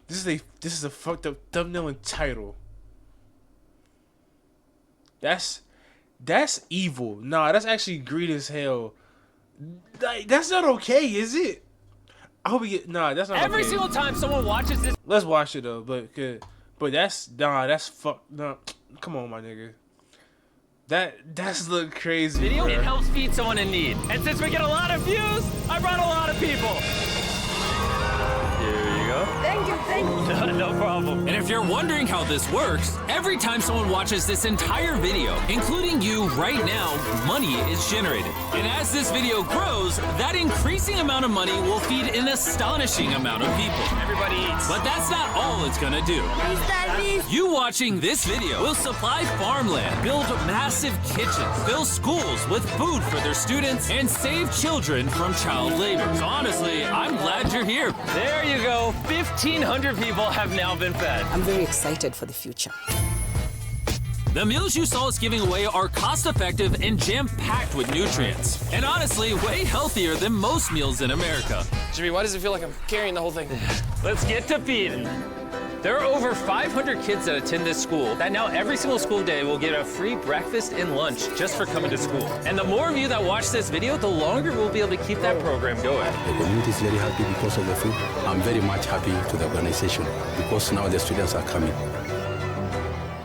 This is a fucked up thumbnail and title. That's evil. Nah, that's actually greedy as hell. Like, that's not okay, is it? I hope we get that's not Every okay. single time someone watches this, Let's watch it though, but that's fuck. Nah, come on, my nigga. That's look crazy. video, bruh. it helps feed someone in need. And since we get a lot of views, I brought a lot of people. Here you go. Thank you. No problem. And if you're wondering how this works, every time someone watches this entire video, including you right now, money is generated. And as this video grows, that increasing amount of money will feed an astonishing amount of people. Everybody eats. But that's not all it's gonna do. You watching this video will supply farmland, build massive kitchens, fill schools with food for their students, and save children from child labor. So honestly, I'm glad you're here. There you go. 1,500 people have now been fed. I'm very excited for the future. The meals you saw us giving away are cost-effective and jam-packed with nutrients. And honestly, way healthier than most meals in America. Jimmy, why does it feel like I'm carrying the whole thing? Let's get to feeding. There are over 500 kids that attend this school that now every single school day will get a free breakfast and lunch just for coming to school. And the more of you that watch this video, the longer we'll be able to keep that program going. The community is very happy because of the food. I'm very much happy to the organization because now the students are coming.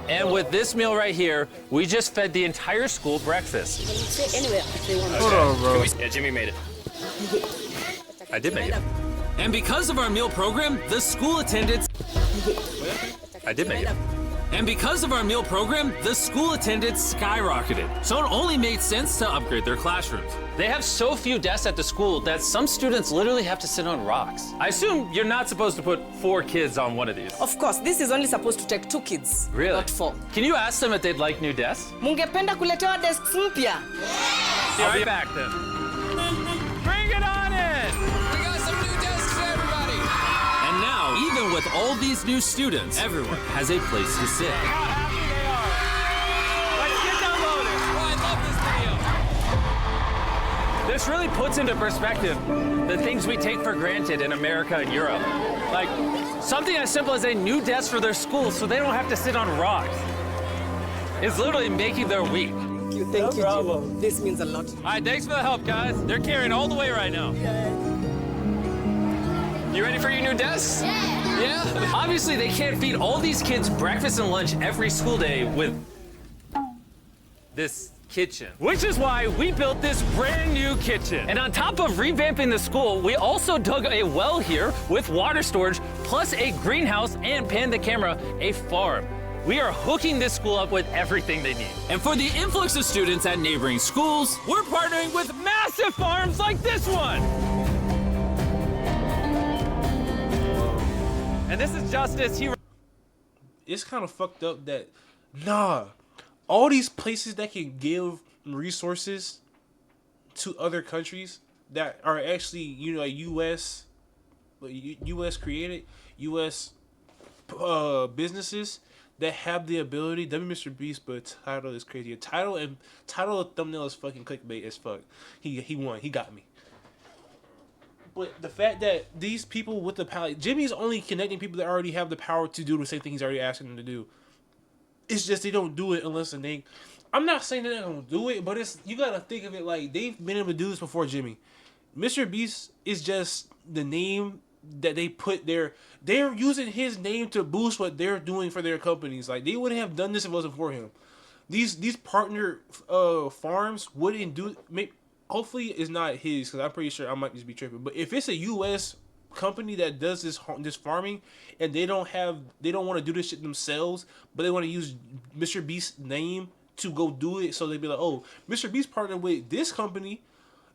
And with this meal right here, we just fed the entire school breakfast. Say anywhere they want. Hold on, bro. Yeah, Jimmy made it. I did make it. And because of our meal program, the school attendance... I did make it. And because of our meal program, the school attendance skyrocketed. So it only made sense to upgrade their classrooms. They have so few desks at the school that some students literally have to sit on rocks. I assume you're not supposed to put 4 kids on one of these. Of course, this is only supposed to take 2 kids, Really? not 4. Can you ask them if they'd like new desks? Mungependa kuletewa desks mpya? I'll be back then. Bring it on in! We got some new desks for everybody. And now, even with all these new students, everyone has a place to sit. How happy they are! Let's get downloaded! Oh, I love this video. This really puts into perspective the things we take for granted in America and Europe. Like, something as simple as a new desk for their school so they don't have to sit on rocks. It's literally making their week. Thank you, problem. Jim. This means a lot. All right, thanks for the help, guys. They're carrying all the way right now. You ready for your new desks? Yeah. Obviously, they can't feed all these kids breakfast and lunch every school day with this kitchen. Which is why we built this brand new kitchen. And on top of revamping the school, we also dug a well here with water storage, plus a greenhouse, and panned the camera, a farm. We are hooking this school up with everything they need. And for the influx of students at neighboring schools, We're partnering with massive farms like this one. And this is Justice. It's kind of fucked up that all these places that can give resources to other countries that are actually U.S. created, U.S. Businesses that have the ability. Mr. Beast, but title is crazy. Title of thumbnail is fucking clickbait as fuck. He won. He got me. But the fact that these people with the power, Jimmy's only connecting people that already have the power to do the same thing he's already asking them to do. It's just they don't do it unless they. I'm not saying they're not gonna do it, but you gotta think of it like they've been able to do this before Jimmy. Mr. Beast is just the name that they put there. They're using his name to boost what they're doing for their companies. Like, they wouldn't have done this if it wasn't for him. These partner farms wouldn't do. Hopefully it's not his, because I'm pretty sure I might just be tripping. But if it's a U.S. company that does this farming and they don't want to do this shit themselves, but they want to use Mr. Beast's name to go do it, so they'd be like, oh, Mr. Beast partnered with this company,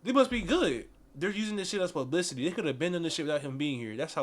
they must be good. They're using this shit as publicity. They could have been done this shit without him being here. That's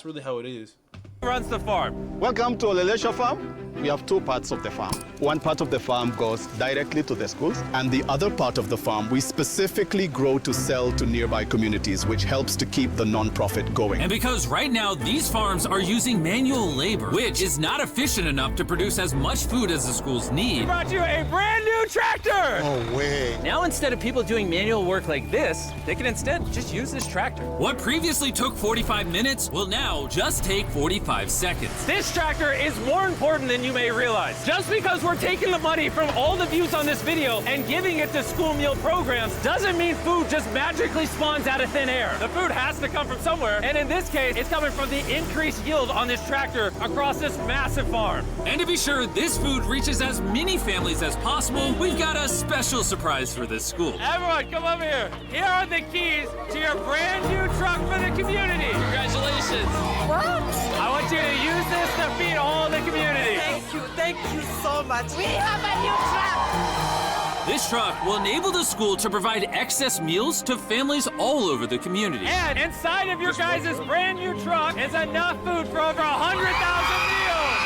really how it is. Runs the farm. Welcome to Olelesha Farm. We have two parts of the farm. One part of the farm goes directly to the schools, and the other part of the farm we specifically grow to sell to nearby communities, which helps to keep the non-profit going. And because right now these farms are using manual labor, which is not efficient enough to produce as much food as the schools need. Brought you a brand new tractor! No way. Now instead of people doing manual work like this, they can instead just use this tractor. What previously took 45 minutes will now just take 45 seconds. This tractor is more important than you may realize. Just because we're taking the money from all the views on this video and giving it to school meal programs doesn't mean food just magically spawns out of thin air. The food has to come from somewhere, and in this case, it's coming from the increased yield on this tractor across this massive farm. And to be sure this food reaches as many families as possible, we've got a special surprise for this school. Everyone, come over here. Here are the keys to your brand new truck for the community. Congratulations. What? I want you to use this to feed all the community. Thank you so much. We have a new truck. This truck will enable the school to provide excess meals to families all over the community. And inside of your guys' brand new truck is enough food for over 100,000 meals.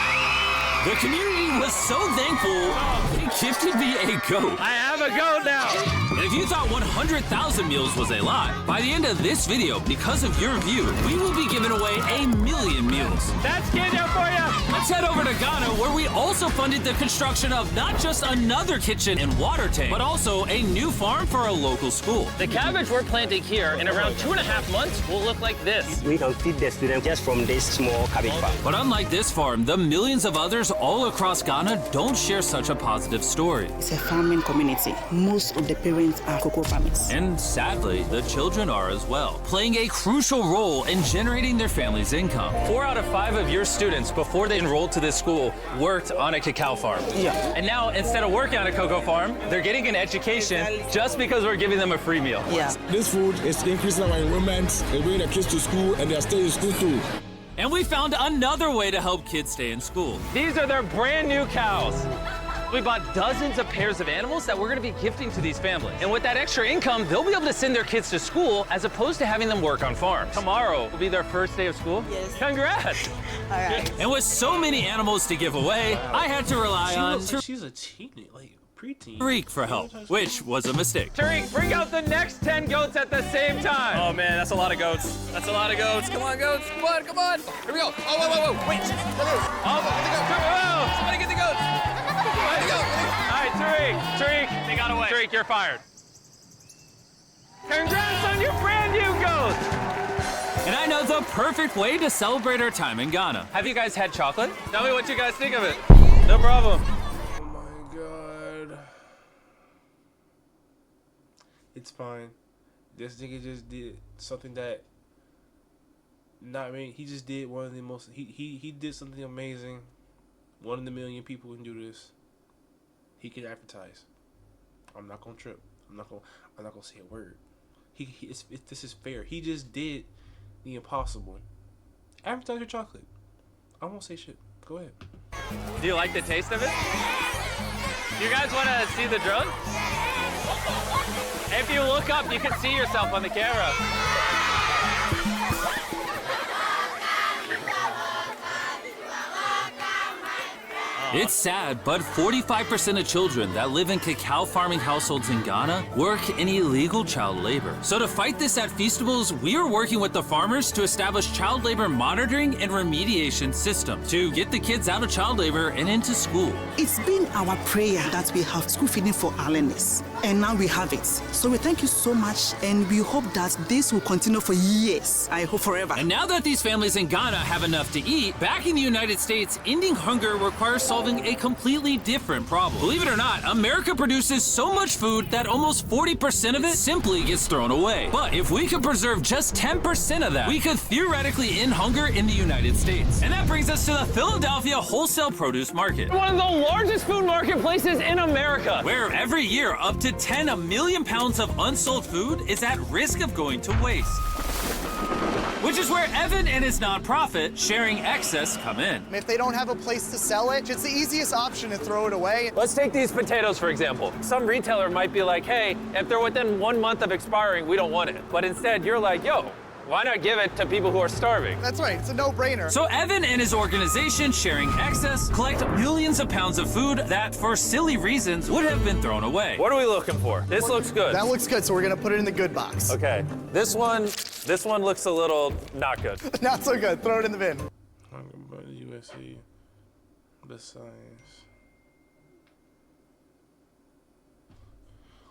The community was so thankful, they gifted me a goat. I have a goat now. And if you thought 100,000 meals was a lot, by the end of this video, because of your view, we will be giving away 1,000,000 meals. That's Kenya for you. Let's head over to Ghana, where we also funded the construction of not just another kitchen and water tank, but also a new farm for a local school. The cabbage we're planting here in around 2.5 months will look like this. We can feed the students just from this small cabbage farm. But unlike this farm, the millions of others all across Ghana don't share such a positive story. It's a farming community. Most of the parents are cocoa farmers. And sadly, the children are as well, playing a crucial role in generating their family's income. 4 out of 5 of your students, before they enrolled to this school, worked on a cacao farm. Yeah. And now, instead of working on a cocoa farm, they're getting an education just because we're giving them a free meal. Yeah. This food is increasing our enrollment, they bring the kids to school, and they are staying in school too. And we found another way to help kids stay in school. These are their brand new cows. We bought dozens of pairs of animals that we're gonna be gifting to these families. And with that extra income, they'll be able to send their kids to school as opposed to having them work on farms. Tomorrow will be their first day of school. Yes. Congrats. All right. And with so many animals to give away, I had to rely on She's a teenage, like preteen. Tariq for help, which was a mistake. Tariq, bring out the next 10 goats at the same time. Oh man, that's a lot of goats. That's a lot of goats. Come on, goats. Come on, come on. Here we go. Oh, whoa. Wait. Oh, Somebody get the goats. all right, Tariq, they got away. Tariq, you're fired. Congrats on your brand new goat. And I know the perfect way to celebrate our time in Ghana. Have you guys had chocolate? Tell me what you guys think of it. No problem. Oh my god. It's fine. This nigga just did something that he just did one of the most he did something amazing. 1 in a million people can do this. He can advertise. I'm not gonna trip. I'm not gonna say a word. This is fair. He just did the impossible. Advertise your chocolate. I won't say shit. Go ahead. Do you like the taste of it? You guys want to see the drug? If you look up, you can see yourself on the camera. It's sad, but 45% of children that live in cacao farming households in Ghana work in illegal child labor. So to fight this at Feastables, we are working with the farmers to establish child labor monitoring and remediation system to get the kids out of child labor and into school. It's been our prayer that we have school feeding for our learners, and now we have it. So we thank you so much, and we hope that this will continue for years. I hope forever. And now that these families in Ghana have enough to eat, back in the United States, ending hunger requires solving a completely different problem. Believe it or not, America produces so much food that almost 40% of it simply gets thrown away. But if we could preserve just 10% of that, we could theoretically end hunger in the United States. And that brings us to the Philadelphia wholesale produce market. One of the largest food marketplaces in America. Where every year up to 10 million pounds of unsold food is at risk of going to waste. Which is where Evan and his nonprofit, Sharing Excess, come in. If they don't have a place to sell it, it's the easiest option to throw it away. Let's take these potatoes, for example. Some retailer might be like, hey, if they're within 1 month of expiring, we don't want it. But instead, you're like, yo, why not give it to people who are starving? That's right, it's a no-brainer. So Evan and his organization, Sharing Excess, collect millions of pounds of food that, for silly reasons, would have been thrown away. What are we looking for? This looks good. That looks good, so we're gonna put it in the good box. Okay, this one looks a little not good. Not so good, throw it in the bin. About the USA, the science.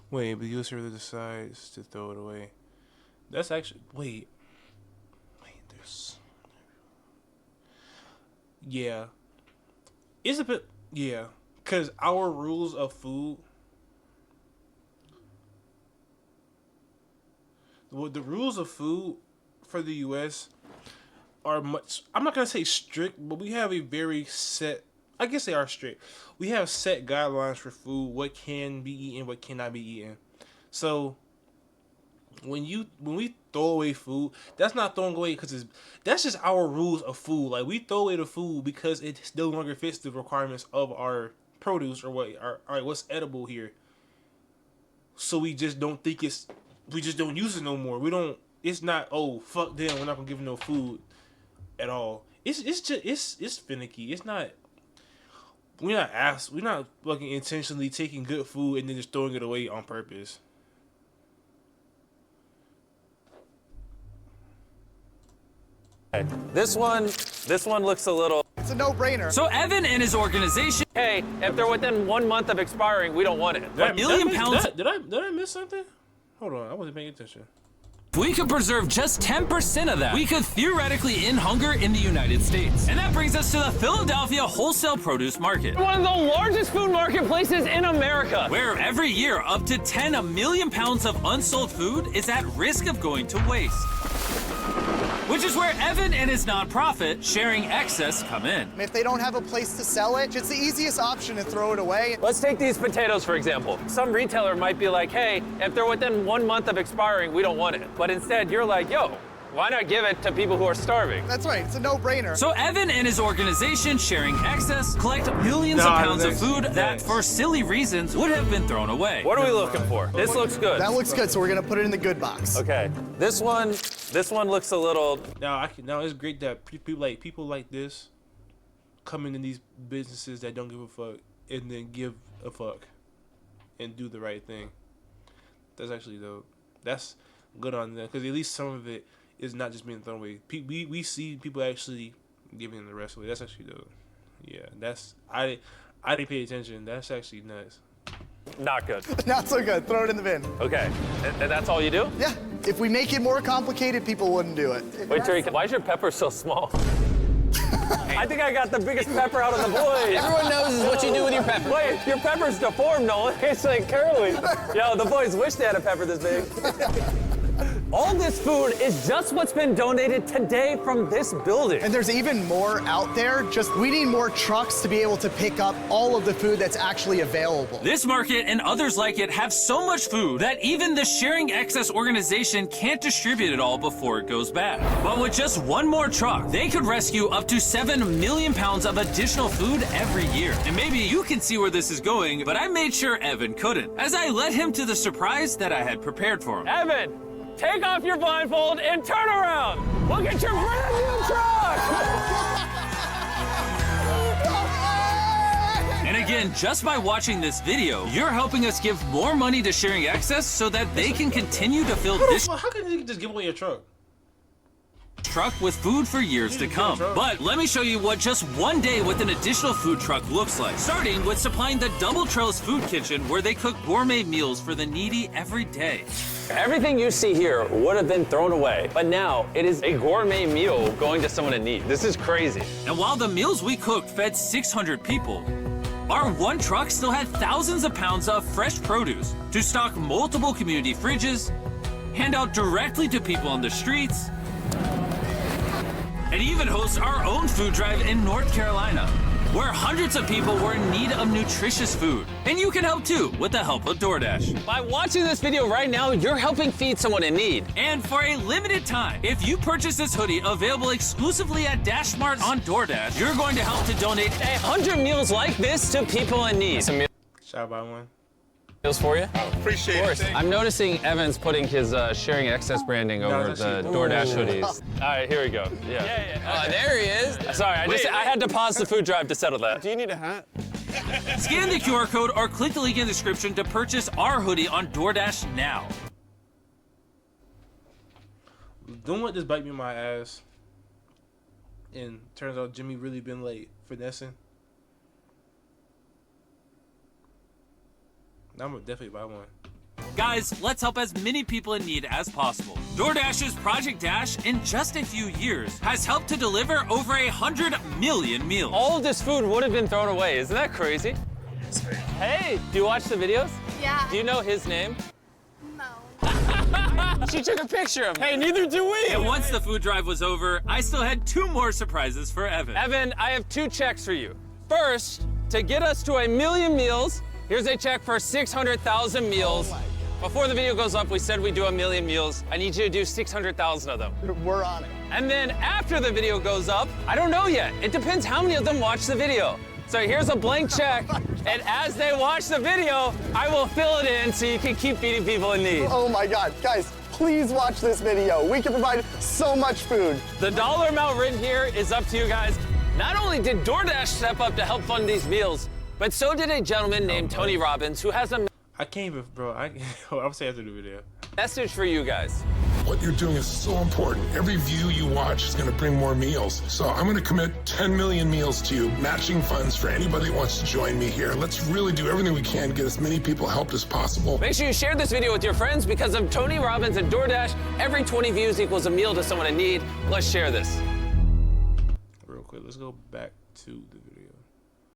Wait, but the USA really decides to throw it away. That's actually wait. There's yeah. It's a bit yeah, cause our rules of food. Well, the rules of food for the U.S. are much. I'm not gonna say strict, but we have a very set. I guess they are strict. We have set guidelines for food, what can be eaten, what cannot be eaten. So when we throw away food, that's not throwing away because that's just our rules of food. Like, we throw away the food because it no longer fits the requirements of our produce or what's edible here. So we just don't think we just don't use it no more. It's not, oh, fuck them, we're not gonna give them no food at all. It's finicky. It's not. We're not fucking intentionally taking good food and then just throwing it away on purpose. Okay. This one looks a little. It's a no-brainer. So Evan and his organization. Hey, if they're within 1 month of expiring, we don't want it. Did I miss something? Hold on, I wasn't paying attention. If we could preserve just 10% of that, we could theoretically end hunger in the United States. And that brings us to the Philadelphia wholesale produce market. One of the largest food marketplaces in America. Where every year, up to 10 million pounds of unsold food is at risk of going to waste. Which is where Evan and his nonprofit, Sharing Excess, come in. If they don't have a place to sell it, it's the easiest option to throw it away. Let's take these potatoes, for example. Some retailer might be like, hey, if they're within 1 month of expiring, we don't want it. But instead, you're like, yo, why not give it to people who are starving? That's right, it's a no-brainer. So Evan and his organization, Sharing Excess, collect millions of pounds of food that, for silly reasons, would have been thrown away. What are we looking for? This looks good. That looks good, so we're gonna put it in the good box. Okay, this one looks a little. Now it's great that people like this come into these businesses that don't give a fuck and then give a fuck and do the right thing. That's actually dope. That's good on them, because at least some of it is not just being thrown away. We see people actually giving the rest away. That's actually dope. Yeah, I didn't pay attention. That's actually nuts. Not good. Not so good. Throw it in the bin. Okay, and that's all you do? Yeah. If we make it more complicated, people wouldn't do it. Wait, Tariq, why is your pepper so small? I think I got the biggest pepper out of the boys. Everyone knows what you do with your pepper. Wait, your pepper's deformed, Nolan. It's like curly. Yo, the boys wish they had a pepper this big. All this food is just what's been donated today from this building. And there's even more out there. We need more trucks to be able to pick up all of the food that's actually available. This market and others like it have so much food that even the Sharing Excess organization can't distribute it all before it goes bad. But with just one more truck, they could rescue up to 7 million pounds of additional food every year. And maybe you can see where this is going, but I made sure Evan couldn't, as I led him to the surprise that I had prepared for him. Evan! Take off your blindfold and turn around. Look at your brand new truck. And again, just by watching this video, you're helping us give more money to Sharing Excess so that they can continue to fill this. How can you just give away your truck? Truck with food for years to come. But let me show you what just one day with an additional food truck looks like. Starting with supplying the Double Trails Food Kitchen, where they cook gourmet meals for the needy every day. Everything you see here would have been thrown away, but now it is a gourmet meal going to someone in need. This is crazy. And while the meals we cooked fed 600 people, our one truck still had thousands of pounds of fresh produce to stock multiple community fridges, hand out directly to people on the streets, and even host our own food drive in North Carolina, where hundreds of people were in need of nutritious food. And you can help too with the help of DoorDash. By watching this video right now, you're helping feed someone in need. And for a limited time, if you purchase this hoodie available exclusively at DashMart on DoorDash, you're going to help to donate 100 meals like this to people in need. Should I buy one? Deals for you? Appreciate it. I'm noticing Evan's putting his sharing excess branding over the DoorDash hoodies. All right, here we go. Yeah. There he is. Sorry, I had to pause the food drive to settle that. Do you need a hat? Scan the QR code or click the link in the description to purchase our hoodie on DoorDash now. Don't let this bite me in my ass. And turns out Jimmy really been late finessing. Now I'm gonna definitely buy one. Guys, let's help as many people in need as possible. DoorDash's Project Dash, in just a few years, has helped to deliver over 100 million meals. All of this food would have been thrown away. Isn't that crazy? Hey, do you watch the videos? Yeah. Do you know his name? No. She took a picture of him. Hey, neither do we. And once the food drive was over, I still had 2 more surprises for Evan. Evan, I have 2 checks for you. First, to get us to 1 million meals, here's a check for 600,000 meals. Before the video goes up, we said we'd do 1 million meals. I need you to do 600,000 of them. We're on it. And then after the video goes up, I don't know yet. It depends how many of them watch the video. So here's a blank check, and as they watch the video, I will fill it in so you can keep feeding people in need. Oh my God, guys, please watch this video. We can provide so much food. The dollar amount written here is up to you guys. Not only did DoorDash step up to help fund these meals, but so did a gentleman named Tony Robbins, who has a I can't even, bro. I'll say after the video. message for you guys. What you're doing is so important. Every view you watch is going to bring more meals. So I'm going to commit 10 million meals to you, matching funds for anybody who wants to join me here. Let's really do everything we can to get as many people helped as possible. Make sure you share this video with your friends because of Tony Robbins and DoorDash. Every 20 views equals a meal to someone in need. Let's share this. Real quick, let's go back to the video.